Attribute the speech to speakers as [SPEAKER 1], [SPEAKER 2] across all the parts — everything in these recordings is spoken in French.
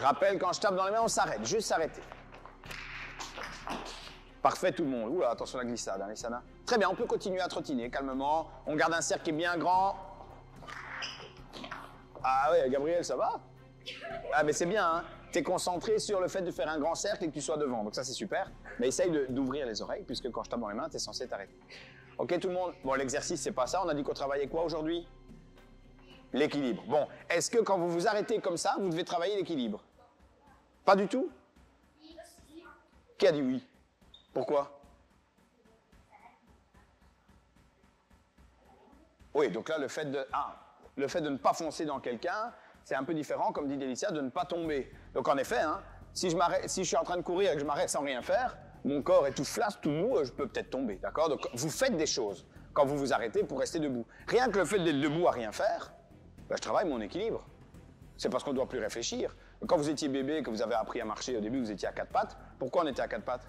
[SPEAKER 1] rappelle, quand je tape dans les mains, on s'arrête, juste s'arrêter. Parfait tout le monde. Oula, attention à la glissade, hein, Lissana. Très bien, on peut continuer à trottiner calmement. On garde un cercle qui est bien grand. Ah ouais, Gabriel, ça va? Ah mais c'est bien, hein. Tu es concentré sur le fait de faire un grand cercle et que tu sois devant. Donc ça, c'est super. Mais essaye d'ouvrir les oreilles, puisque quand je tape dans les mains, tu es censé t'arrêter. Ok, tout le monde? Bon, l'exercice, c'est pas ça. On a dit qu'on travaillait quoi aujourd'hui? L'équilibre. Bon, est-ce que quand vous vous arrêtez comme ça, vous devez travailler l'équilibre? Pas du tout? Qui a dit oui? Pourquoi? Oui, donc là, le fait de ne pas foncer dans quelqu'un, c'est un peu différent, comme dit Délicia, de ne pas tomber. Donc en effet, hein, si je suis en train de courir et que je m'arrête sans rien faire, mon corps est tout flasque, tout mou, je peux peut-être tomber, d'accord? Donc vous faites des choses quand vous vous arrêtez pour rester debout. Rien que le fait d'être debout à rien faire, ben, je travaille mon équilibre. C'est parce qu'on ne doit plus réfléchir. Quand vous étiez bébé et que vous avez appris à marcher, au début vous étiez à quatre pattes. Pourquoi on était à quatre pattes?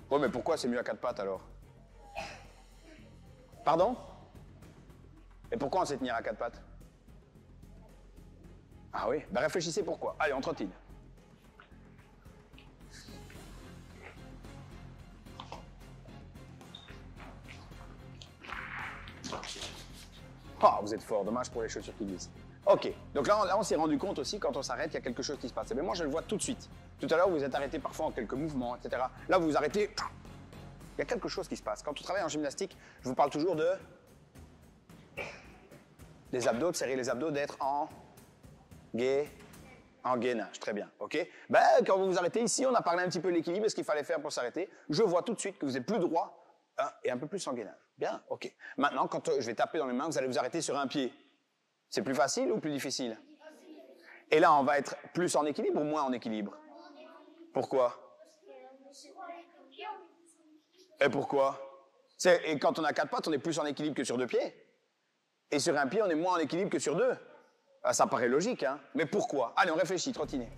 [SPEAKER 1] Oui, mais pourquoi c'est mieux à quatre pattes alors? Pardon? Et pourquoi on sait tenir à quatre pattes? Ah oui? Ben réfléchissez pourquoi. Allez, on trottine. Ah, vous êtes fort, dommage pour les chaussures qui glissent. Ok, donc là on s'est rendu compte aussi, quand on s'arrête, il y a quelque chose qui se passe. Mais moi, je le vois tout de suite. Tout à l'heure, vous êtes arrêté parfois en quelques mouvements, etc. Là, vous vous arrêtez, il y a quelque chose qui se passe. Quand on travaille en gymnastique, je vous parle toujours des abdos, de serrer les abdos, d'être en gainage. Très bien, ok? Ben, quand vous vous arrêtez ici, on a parlé un petit peu de l'équilibre et ce qu'il fallait faire pour s'arrêter. Je vois tout de suite que vous êtes plus droit et un peu plus en gainage. Bien, ok. Maintenant, quand je vais taper dans les mains, vous allez vous arrêter sur un pied. C'est plus facile ou plus difficile? Et là, on va être plus en équilibre ou moins en équilibre? Pourquoi? Et pourquoi? Et quand on a quatre pattes, on est plus en équilibre que sur deux pieds. Et sur un pied, on est moins en équilibre que sur deux. Ah, ça paraît logique, hein? Mais pourquoi? Allez, on réfléchit, trottinez.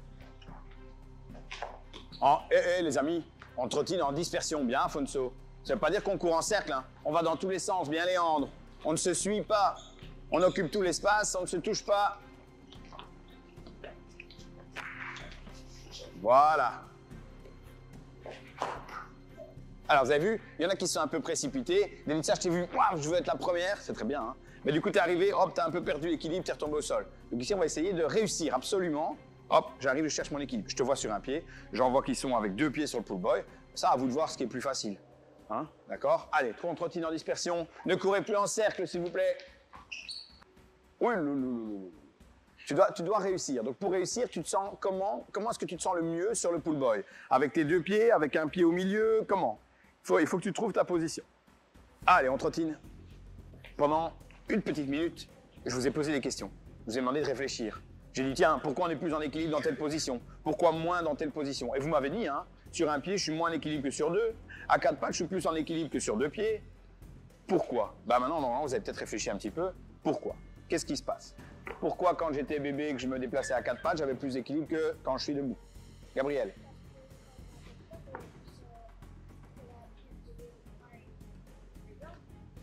[SPEAKER 1] Les amis, on trottine en dispersion, bien, Afonso. Ça ne veut pas dire qu'on court en cercle, hein. On va dans tous les sens, bien, Léandre. On ne se suit pas. On occupe tout l'espace, on ne se touche pas. Voilà. Alors, vous avez vu, il y en a qui sont un peu précipités. Délicia, je t'ai vu, waouh, je veux être la première. C'est très bien, hein. Mais du coup, t'es arrivé, hop, t'as un peu perdu l'équilibre, t'es retombé au sol. Donc ici, on va essayer de réussir absolument. Hop, j'arrive, je cherche mon équilibre. Je te vois sur un pied. J'en vois qui sont avec deux pieds sur le pull boy. Ça, à vous de voir ce qui est plus facile. Hein? D'accord? Allez, on trottine en dispersion. Ne courez plus en cercle, s'il vous plaît. Oui, tu dois réussir. Donc pour réussir, tu te sens comment est-ce que tu te sens le mieux sur le pull boy? Avec tes deux pieds, avec un pied au milieu, comment? Il faut que tu trouves ta position. Allez, on trottine. Pendant une petite minute, je vous ai posé des questions. Je vous ai demandé de réfléchir. J'ai dit, tiens, pourquoi on est plus en équilibre dans telle position? Pourquoi moins dans telle position? Et vous m'avez dit, hein, sur un pied, je suis moins en équilibre que sur deux. À quatre pattes, je suis plus en équilibre que sur deux pieds. Pourquoi? Bah maintenant, normalement, vous avez peut-être réfléchi un petit peu. Pourquoi? Qu'est-ce qui se passe? Pourquoi, quand j'étais bébé et que je me déplaçais à quatre pattes, j'avais plus d'équilibre que quand je suis debout? Gabriel?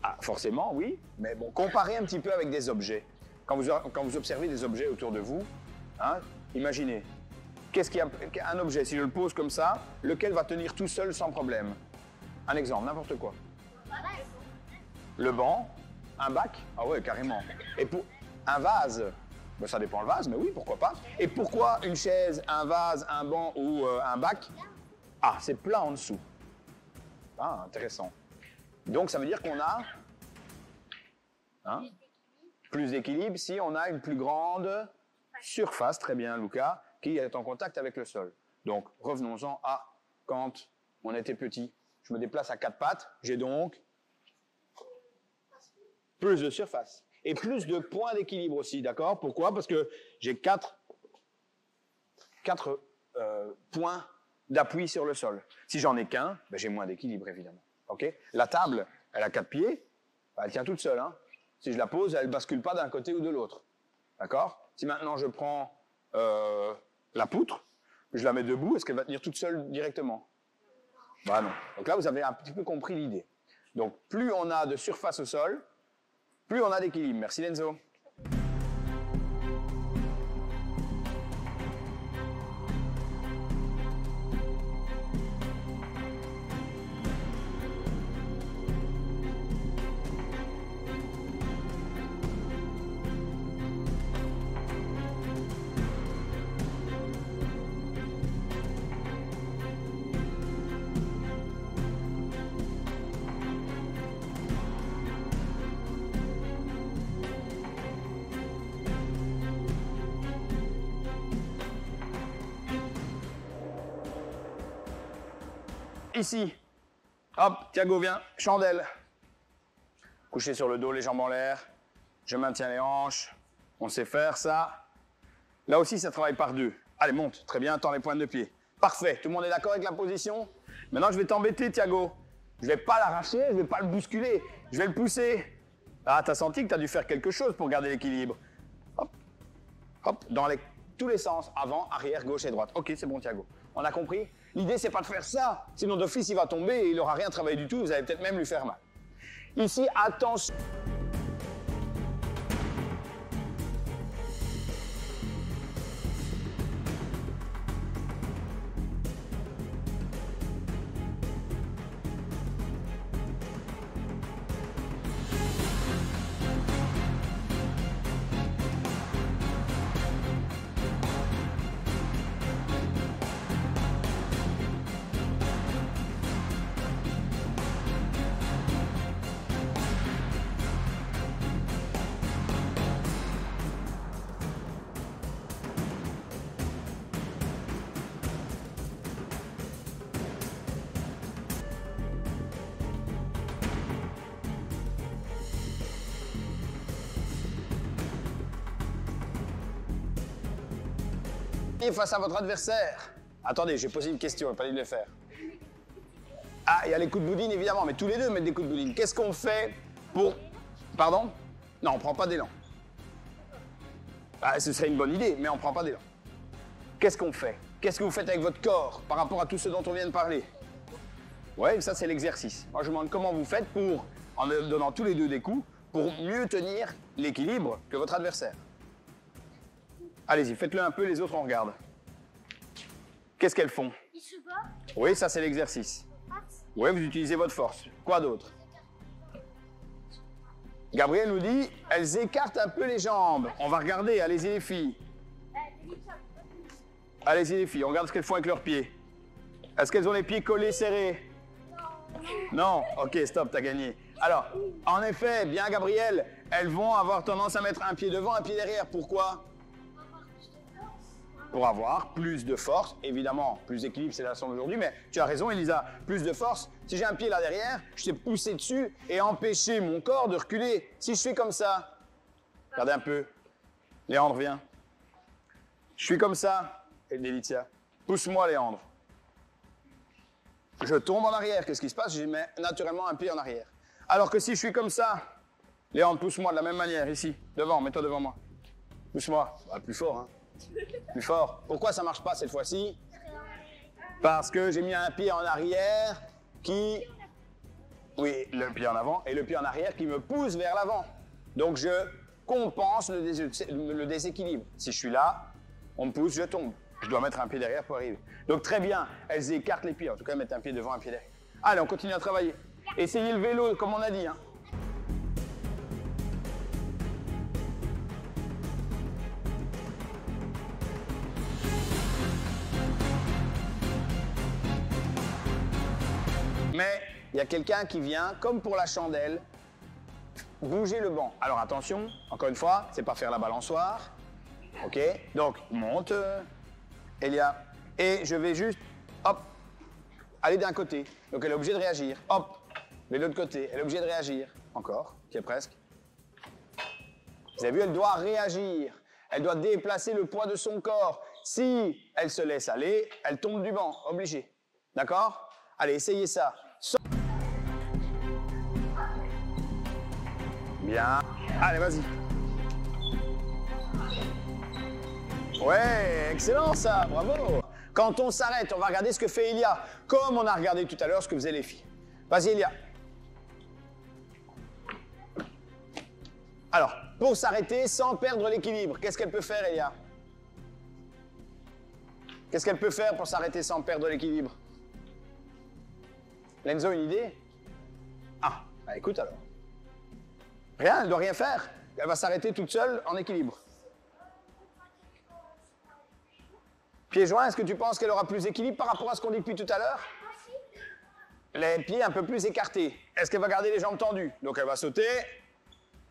[SPEAKER 1] Ah, forcément, oui. Mais bon, comparez un petit peu avec des objets. Quand vous observez des objets autour de vous, hein, imaginez, qu'est-ce qu'il y a un objet, si je le pose comme ça, lequel va tenir tout seul sans problème? Un exemple, n'importe quoi. Le banc, un bac? Ah ouais, carrément. Et pour un vase? Ben, ça dépend le vase, mais oui, pourquoi pas. Et pourquoi une chaise, un vase, un banc ou un bac? Ah, c'est plat en dessous. Ah, intéressant. Donc ça veut dire qu'on a plus d'équilibre si on a une plus grande surface, très bien Lucas, qui est en contact avec le sol. Donc revenons-en à quand on était petit. Je me déplace à quatre pattes, j'ai donc plus de surface et plus de points d'équilibre aussi, d'accord? Pourquoi? Parce que j'ai quatre points d'appui sur le sol. Si j'en ai qu'un, ben j'ai moins d'équilibre évidemment. Okay? La table, elle a quatre pieds, ben elle tient toute seule. Hein? Si je la pose, elle ne bascule pas d'un côté ou de l'autre. D'accord? Si maintenant je prends la poutre, je la mets debout, est-ce qu'elle va tenir toute seule directement? Bah non. Donc là, vous avez un petit peu compris l'idée. Donc plus on a de surface au sol, plus on a d'équilibre. Merci Lenzo. ici. Hop, Thiago, viens, chandelle. Couché sur le dos, les jambes en l'air. Je maintiens les hanches. On sait faire ça. Là aussi, ça travaille par deux. Allez, monte. Très bien, tends les pointes de pied. Parfait. Tout le monde est d'accord avec la position? Maintenant, je vais t'embêter, Thiago. Je ne vais pas l'arracher, je ne vais pas le bousculer. Je vais le pousser. Ah, t'as senti que tu as dû faire quelque chose pour garder l'équilibre. Hop, hop, dans tous les sens. Avant, arrière, gauche et droite. Ok, c'est bon, Thiago. On a compris? L'idée, c'est pas de faire ça. Sinon, d'office, il va tomber et il n'aura rien travaillé du tout. Vous allez peut-être même lui faire mal. Ici, attention. Face à votre adversaire. Attendez, j'ai posé une question, il n'a pas dit de le faire. Ah, il y a les coups de boudine, évidemment, mais tous les deux mettent des coups de boudine. Qu'est-ce qu'on fait pour... Pardon? Non, on ne prend pas d'élan. Ah, ce serait une bonne idée, mais on ne prend pas d'élan. Qu'est-ce qu'on fait? Qu'est-ce que vous faites avec votre corps par rapport à tout ce dont on vient de parler? Ouais, ça c'est l'exercice. Moi, je me demande comment vous faites pour, en donnant tous les deux des coups, pour mieux tenir l'équilibre que votre adversaire. Allez-y, faites-le un peu, les autres on regarde. Qu'est-ce qu'elles font?
[SPEAKER 2] Ils se battent.
[SPEAKER 1] Oui, ça c'est l'exercice. Oui, vous utilisez votre force. Quoi d'autre? Gabriel nous dit, elles écartent un peu les jambes. On va regarder, allez-y les filles. Allez-y les filles, on regarde ce qu'elles font avec leurs pieds. Est-ce qu'elles ont les pieds collés, serrés? Non. Ok, stop, t'as gagné. Alors, en effet, bien Gabriel, elles vont avoir tendance à mettre un pied devant, un pied derrière. Pourquoi? Pour avoir plus de force, évidemment, plus d'équilibre, c'est la leçon d'aujourd'hui, mais tu as raison, Elisa, plus de force. Si j'ai un pied là derrière, je sais pousser dessus et empêcher mon corps de reculer. Si je fais comme ça, regardez un peu, Léandre, viens. Je suis comme ça, et Délicia, pousse-moi, Léandre. Je tombe en arrière, qu'est-ce qui se passe? Je mets naturellement un pied en arrière. Alors que si je suis comme ça, Léandre, pousse-moi de la même manière, ici, devant, mets-toi devant moi. Pousse-moi, bah, plus fort, hein. Plus fort. Pourquoi ça ne marche pas cette fois-ci? Parce que j'ai mis un pied en arrière qui... Oui, le pied en avant et le pied en arrière qui me pousse vers l'avant. Donc je compense le déséquilibre. Si je suis là, on me pousse, je tombe. Je dois mettre un pied derrière pour arriver. Donc très bien, elles écartent les pieds. En tout cas, mettre un pied devant, un pied derrière. Allez, on continue à travailler. Essayez le vélo, comme on a dit, hein. Mais il y a quelqu'un qui vient, comme pour la chandelle, bouger le banc. Alors attention, encore une fois, c'est pas faire la balançoire. Ok? Donc, monte, Elia. Et je vais juste, hop, aller d'un côté. Donc elle est obligée de réagir. Hop, de l'autre côté, elle est obligée de réagir. Encore, qui est presque. Vous avez vu, elle doit réagir. Elle doit déplacer le poids de son corps. Si elle se laisse aller, elle tombe du banc, obligée. D'accord? Allez, essayez ça. Bien. Allez, vas-y. Ouais, excellent ça, bravo. Quand on s'arrête, on va regarder ce que fait Elia, comme on a regardé tout à l'heure ce que faisaient les filles. Vas-y, Elia. Alors, pour s'arrêter sans perdre l'équilibre, qu'est-ce qu'elle peut faire, Elia? Qu'est-ce qu'elle peut faire pour s'arrêter sans perdre l'équilibre? Lenzo, une idée? Ah, bah écoute alors. Rien, elle ne doit rien faire. Elle va s'arrêter toute seule en équilibre. Pieds joints, est-ce que tu penses qu'elle aura plus d'équilibre par rapport à ce qu'on dit depuis tout à l'heure? Les pieds un peu plus écartés. Est-ce qu'elle va garder les jambes tendues? Donc elle va sauter.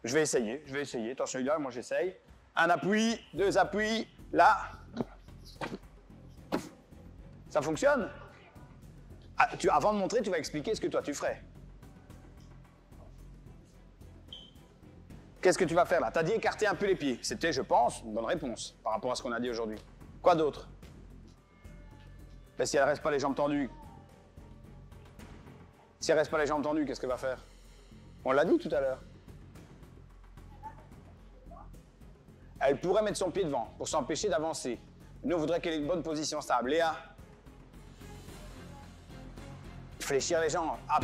[SPEAKER 1] Je vais essayer. Attention, là, moi j'essaye. Un appui, deux appuis, là. Ça fonctionne? Avant de montrer, tu vas expliquer ce que toi tu ferais. Qu'est-ce que tu vas faire là? Tu as dit écarter un peu les pieds. C'était, je pense, une bonne réponse par rapport à ce qu'on a dit aujourd'hui. Quoi d'autre? Ben, si elle ne reste pas les jambes tendues. Si elle ne reste pas les jambes tendues, qu'est-ce qu'elle va faire? On l'a dit tout à l'heure. Elle pourrait mettre son pied devant pour s'empêcher d'avancer. Nous, on voudrait qu'elle ait une bonne position stable. Léa? Fléchir les jambes. Hop.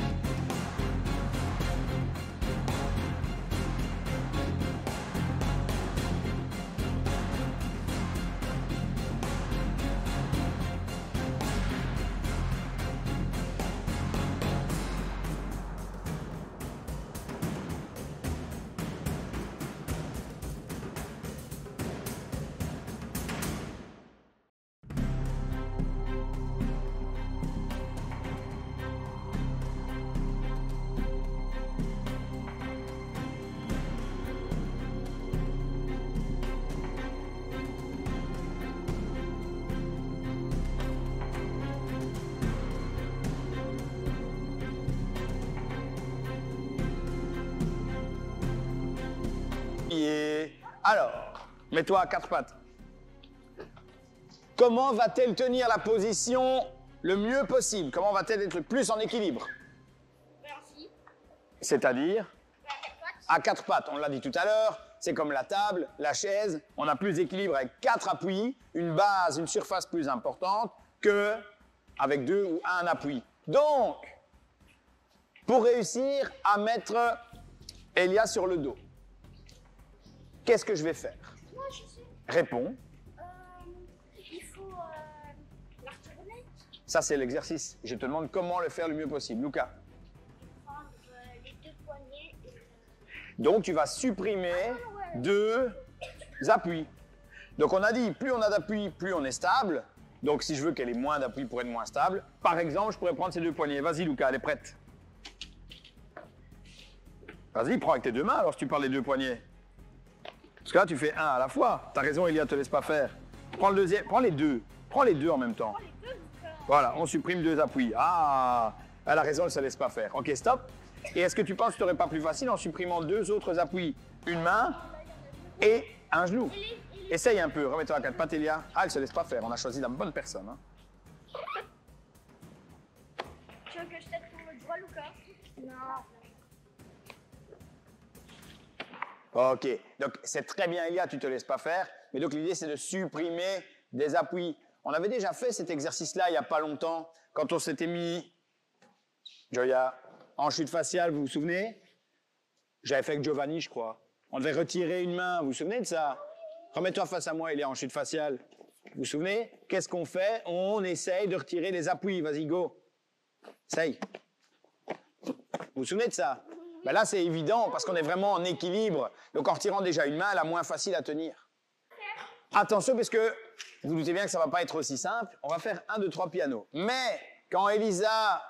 [SPEAKER 1] Alors, mets-toi à quatre pattes. Comment va-t-elle tenir la position le mieux possible? Comment va-t-elle être le plus en équilibre?
[SPEAKER 2] Ainsi.
[SPEAKER 1] C'est-à-dire? À quatre pattes, on l'a dit tout à l'heure, c'est comme la table, la chaise, on a plus d'équilibre avec quatre appuis, une base, une surface plus importante que avec deux ou un appui. Donc, pour réussir à mettre Elia sur le dos, qu'est-ce que je vais faire?
[SPEAKER 2] Moi, je sais.
[SPEAKER 1] Réponds.
[SPEAKER 2] Il faut la retourner.
[SPEAKER 1] Ça, c'est l'exercice. Je te demande comment le faire le mieux possible. Lucas.
[SPEAKER 2] Prendre les deux poignets.
[SPEAKER 1] Donc, tu vas supprimer deux appuis. Donc, on a dit, plus on a d'appui, plus on est stable. Donc, si je veux qu'elle ait moins d'appui pour être moins stable, par exemple, je pourrais prendre ces deux poignets. Vas-y, Lucas, elle est prête. Vas-y, prends avec tes deux mains, alors si tu parles des deux poignets. Parce que là, tu fais un à la fois. T'as raison, Elia, te laisse pas faire. Prends le deuxième, prends les deux. Prends les deux en même temps. Voilà, on supprime deux appuis. Ah, elle a raison, elle se laisse pas faire. Ok, stop. Et est-ce que tu penses que tu n'aurais pas plus facile en supprimant deux autres appuis? Une main et un genou. Essaye un peu, remets-toi à quatre pattes, Elia. Ah, elle se laisse pas faire, on a choisi la bonne personne. Hein.
[SPEAKER 2] Tu veux que je t'aide pour le droit, Lucas? Non.
[SPEAKER 1] Ok, donc c'est très bien, Elia, tu te laisses pas faire. Mais donc l'idée, c'est de supprimer des appuis. On avait déjà fait cet exercice-là il n'y a pas longtemps, quand on s'était mis, Joya, en chute faciale, vous vous souvenez? J'avais fait avec Giovanni, je crois. On devait retirer une main, vous vous souvenez de ça? Remets-toi face à moi, il est en chute faciale. Vous vous souvenez? Qu'est-ce qu'on fait? On essaye de retirer les appuis. Vas-y, go. Essaye. Vous vous souvenez de ça? Ben là, c'est évident parce qu'on est vraiment en équilibre. Donc, en retirant déjà une main, elle a moins facile à tenir. Attention, parce que vous vous doutez bien que ça ne va pas être aussi simple. On va faire 1, 2, 3 pianos. Mais quand Elisa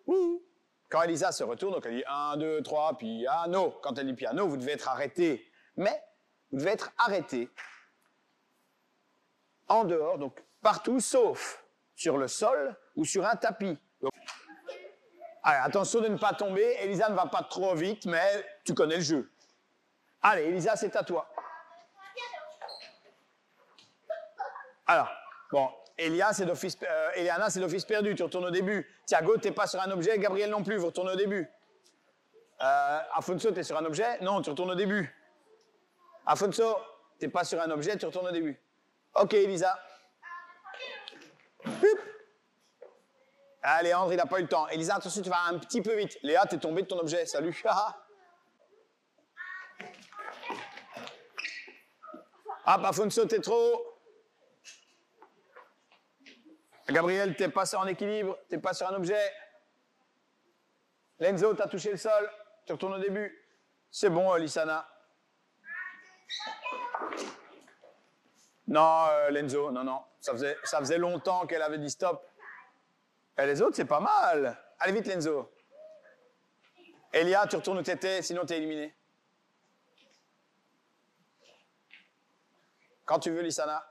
[SPEAKER 1] se retourne, donc elle dit 1, 2, 3, piano. Quand elle dit piano, vous devez être arrêté. Mais vous devez être arrêté en dehors, donc partout, sauf sur le sol ou sur un tapis. Donc, allez, attention de ne pas tomber. Elisa ne va pas trop vite, mais tu connais le jeu. Allez, Elisa, c'est à toi. Alors, bon, Eliana, c'est d'office perdu, tu retournes au début. Thiago, t'es pas sur un objet, Gabriel non plus, vous retournez au début. Afonso, t'es sur un objet? Non, tu retournes au début. Afonso, t'es pas sur un objet, tu retournes au début. Ok, Elisa. Hup. Allez, André, il n'a pas eu le temps. Elisa, attention, tu vas un petit peu vite. Léa, t'es tombée de ton objet, salut. Hop, Afonso, t'es trop. Gabriel, t'es pas en équilibre, t'es pas sur un objet. Lenzo, t'as touché le sol, tu retournes au début. C'est bon, Lissana. Non, Lenzo, non. Ça faisait longtemps qu'elle avait dit stop. Et les autres, c'est pas mal. Allez vite, Lenzo. Elia, tu retournes où t'étais, sinon t'es éliminé. Quand tu veux, Lissana.